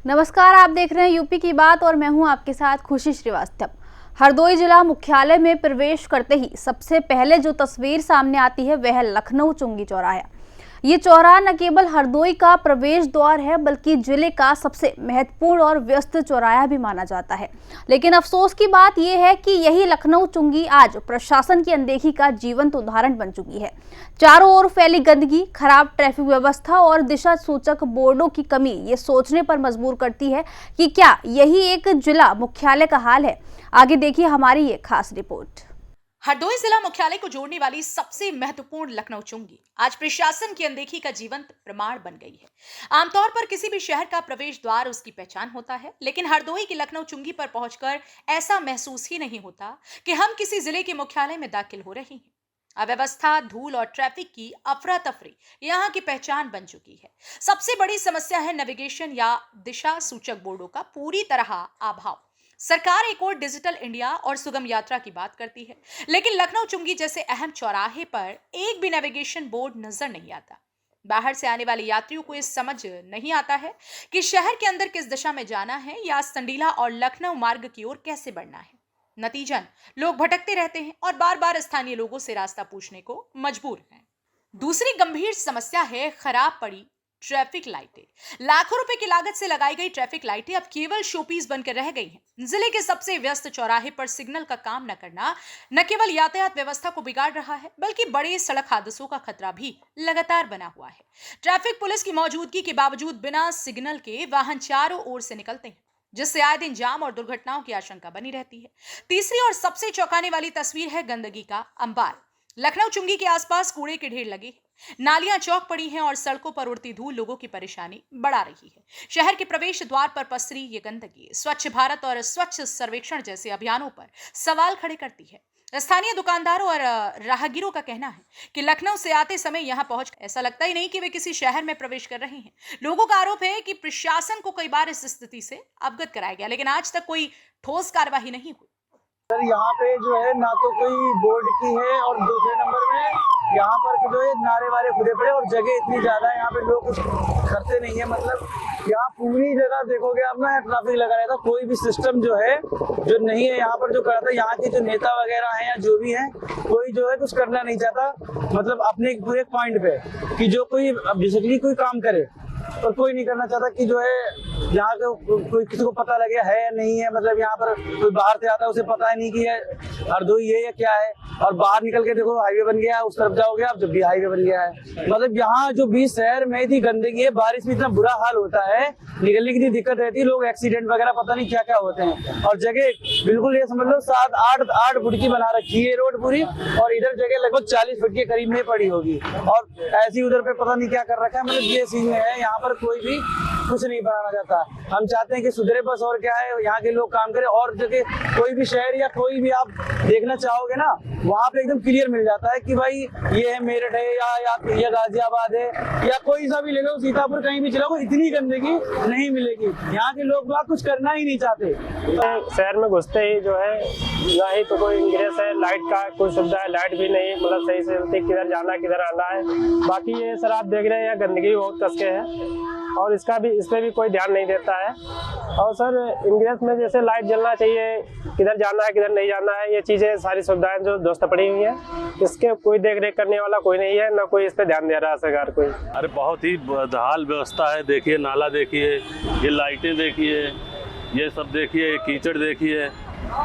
नमस्कार, आप देख रहे हैं यूपी की बात और मैं हूं आपके साथ खुशी श्रीवास्तव। हरदोई जिला मुख्यालय में प्रवेश करते ही सबसे पहले जो तस्वीर सामने आती है वह है लखनऊ चुंगी चौराहा। ये चौराहा न केवल हरदोई का प्रवेश द्वार है बल्कि जिले का सबसे महत्वपूर्ण और व्यस्त चौराहा भी माना जाता है। लेकिन अफसोस की बात यह है कि यही लखनऊ चुंगी आज प्रशासन की अनदेखी का जीवंत उदाहरण बन चुकी है। चारों ओर फैली गंदगी, खराब ट्रैफिक व्यवस्था और दिशा सूचक बोर्डों की कमी ये सोचने पर मजबूर करती है कि क्या यही एक जिला मुख्यालय का हाल है। आगे देखिए हमारी ये खास रिपोर्ट। हरदोई जिला मुख्यालय को जोड़ने वाली सबसे महत्वपूर्ण लखनऊ चुंगी आज प्रशासन की अनदेखी का जीवंत प्रमाण बन गई है। आमतौर पर किसी भी शहर का प्रवेश द्वार उसकी पहचान होता है, लेकिन हरदोई की लखनऊ चुंगी पर पहुंचकर ऐसा महसूस ही नहीं होता कि हम किसी जिले के मुख्यालय में दाखिल हो रहे हैं। अव्यवस्था, धूल और ट्रैफिक की अफरा तफरी यहाँ की पहचान बन चुकी है। सबसे बड़ी समस्या है नेविगेशन या दिशा सूचक बोर्डों का पूरी तरह अभाव। सरकार एक और डिजिटल इंडिया और सुगम यात्रा की बात करती है, लेकिन लखनऊ चुंगी जैसे अहम चौराहे पर एक भी नेविगेशन बोर्ड नजर नहीं आता। बाहर से आने वाले यात्रियों को ये समझ नहीं आता है कि शहर के अंदर किस दिशा में जाना है या संडीला और लखनऊ मार्ग की ओर कैसे बढ़ना है। नतीजन लोग भटकते रहते हैं और बार बार स्थानीय लोगों से रास्ता पूछने को मजबूर हैं। दूसरी गंभीर समस्या है खराब पड़ी ट्रैफिक लाइटें। लाखों रुपए की लागत से लगाई गई ट्रैफिक लाइटें अब केवल शोपीस बनकर रह गई हैं। जिले के सबसे व्यस्त चौराहे पर सिग्नल का काम न करना न केवल यातायात व्यवस्था को बिगाड़ रहा है बल्कि बड़े सड़क हादसों का खतरा भी लगातार बना हुआ है। ट्रैफिक पुलिस की मौजूदगी के बावजूद बिना सिग्नल के वाहन चारों ओर से निकलते हैं, जिससे आए दिन जाम और दुर्घटनाओं की आशंका बनी रहती है। तीसरी और सबसे चौंकाने वाली तस्वीर है गंदगी का अंबार। लखनऊ चुंगी के आसपास कूड़े के ढेर लगे, नालियां चौक पड़ी हैं और सड़कों पर उड़ती धूल लोगों की परेशानी बढ़ा रही है। शहर के प्रवेश द्वार पर पसरी ये गंदगी स्वच्छ भारत और स्वच्छ सर्वेक्षण जैसे अभियानों पर सवाल खड़े करती है। स्थानीय दुकानदारों और राहगीरों का कहना है कि लखनऊ से आते समय यहां पहुंच ऐसा लगता ही नहीं कि वे किसी शहर में प्रवेश कर रहे हैं। लोगों का आरोप है कि प्रशासन को कई बार इस स्थिति से अवगत कराया गया, लेकिन आज तक कोई ठोस कार्यवाही नहीं हुई। सर यहाँ पे जो है ना तो कोई बोर्ड की है और दूसरे नंबर में यहाँ पर जो है नारे वारे खुदे पड़े और जगह इतनी ज्यादा है, यहाँ पे लोग कुछ करते नहीं है। मतलब यहाँ पूरी जगह देखोगे आप ना ट्रैफिक लगा रहता, कोई भी सिस्टम जो है जो नहीं है यहाँ पर जो करा था। यहाँ के जो नेता वगैरह हैं या जो भी है कोई जो है कुछ करना नहीं चाहता, मतलब अपने पूरे पॉइंट पे कि जो कोई बेसिकली कोई काम करे और कोई नहीं करना चाहता कि जो है यहाँ के कोई किसी को पता लगे है या नहीं है। मतलब यहाँ पर कोई बाहर से आता है उसे पता नहीं कि ये हरदोई है या क्या है, और बाहर निकल के देखो हाईवे बन गया है, उस तरफ जाओगे आप जब भी हाईवे बन गया है। मतलब यहाँ जो बीच शहर में इतनी गंदगी है, बारिश में इतना बुरा हाल होता है, निकलने की दिक्कत रहती है, लोग एक्सीडेंट वगैरह पता नहीं क्या क्या होते हैं। और जगह बिल्कुल ये समझ लो 7-8 फुट की बना रखी है रोड पूरी, और इधर जगह लगभग 40 फुट के करीब में पड़ी होगी, और ऐसी उधर पे पता नहीं क्या कर रखा है। मतलब ये सीन है, यहाँ पर कोई भी कुछ नहीं बनाना चाहता। हम चाहते हैं कि सुधरे बस, और क्या है यहाँ के लोग काम करें। और जगह कोई भी शहर या कोई भी आप देखना चाहोगे ना, वहाँ पे एकदम क्लियर मिल जाता है कि भाई ये है मेरठ है या गाजियाबाद है या कोई सा भी ले लो, सीतापुर कहीं भी चलाओ, इतनी गंदगी नहीं मिलेगी। यहाँ के लोग कुछ करना ही नहीं चाहते। तो शहर में घुसते ही जो है ना ही तो कोई इंग्रेस है, लाइट का कोई सुविधा है, लाइट भी नहीं, मतलब सही से चलती, किधर जाना है किधर आना है। बाकी ये सर आप देख रहे हैं यहाँ गंदगी बहुत कसके है और इस पर भी कोई ध्यान नहीं देता है। और सर इंग्रेस में जैसे लाइट जलना चाहिए, किधर जाना है किधर नहीं जाना है, ये चीज़ें सारी सुविधाएं जो दोस्त पड़ी हुई हैं, इसके कोई देख रेख करने वाला कोई नहीं है, ना कोई इस पर ध्यान दे रहा है सरकार कोई। अरे बहुत ही बदहाल व्यवस्था है। देखिए नाला देखिए, ये लाइटें देखिए, ये सब देखिए, कीचड़ देखिए,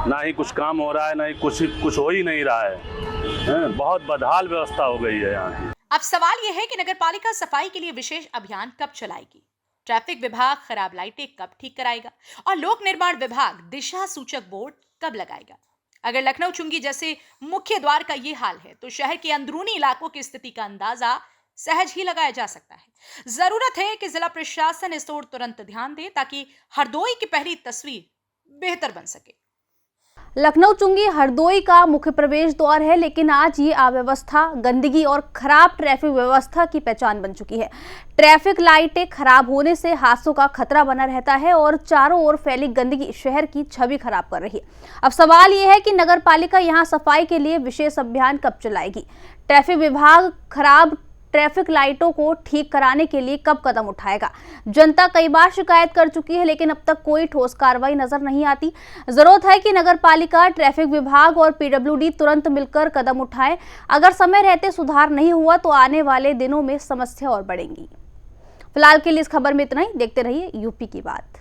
ना ही कुछ काम हो रहा है, ना ही कुछ हो ही नहीं रहा है। बहुत बदहाल व्यवस्था हो गई है यहाँ की। अब सवाल यह है कि नगरपालिका सफाई के लिए विशेष अभियान कब चलाएगी, ट्रैफिक विभाग खराब लाइटें कब ठीक कराएगा और लोक निर्माण विभाग दिशा सूचक बोर्ड कब लगाएगा। अगर लखनऊ चुंगी जैसे मुख्य द्वार का ये हाल है तो शहर के अंदरूनी इलाकों की स्थिति का अंदाजा सहज ही लगाया जा सकता है। जरूरत है कि जिला प्रशासन इस ओर तुरंत ध्यान दे ताकि हरदोई की पहली तस्वीर बेहतर बन सके। लखनऊ चुंगी हरदोई का मुख्य प्रवेश द्वार है, लेकिन आज ये अव्यवस्था, गंदगी और खराब ट्रैफिक व्यवस्था की पहचान बन चुकी है। ट्रैफिक लाइटें खराब होने से हादसों का खतरा बना रहता है और चारों ओर फैली गंदगी शहर की छवि खराब कर रही है। अब सवाल ये है कि नगरपालिका यहां सफाई के लिए विशेष अभियान कब चलाएगी। ट्रैफिक विभाग खराब ट्रैफिक लाइटों को ठीक कराने के लिए कब कदम उठाएगा। जनता कई बार शिकायत कर चुकी है, लेकिन अब तक कोई ठोस कार्रवाई नजर नहीं आती। जरूरत है कि नगर पालिका, ट्रैफिक विभाग और पीडब्ल्यूडी तुरंत मिलकर कदम उठाए। अगर समय रहते सुधार नहीं हुआ तो आने वाले दिनों में समस्या और बढ़ेंगी। फिलहाल के लिए इस खबर में इतना ही। देखते रहिए यूपी की बात।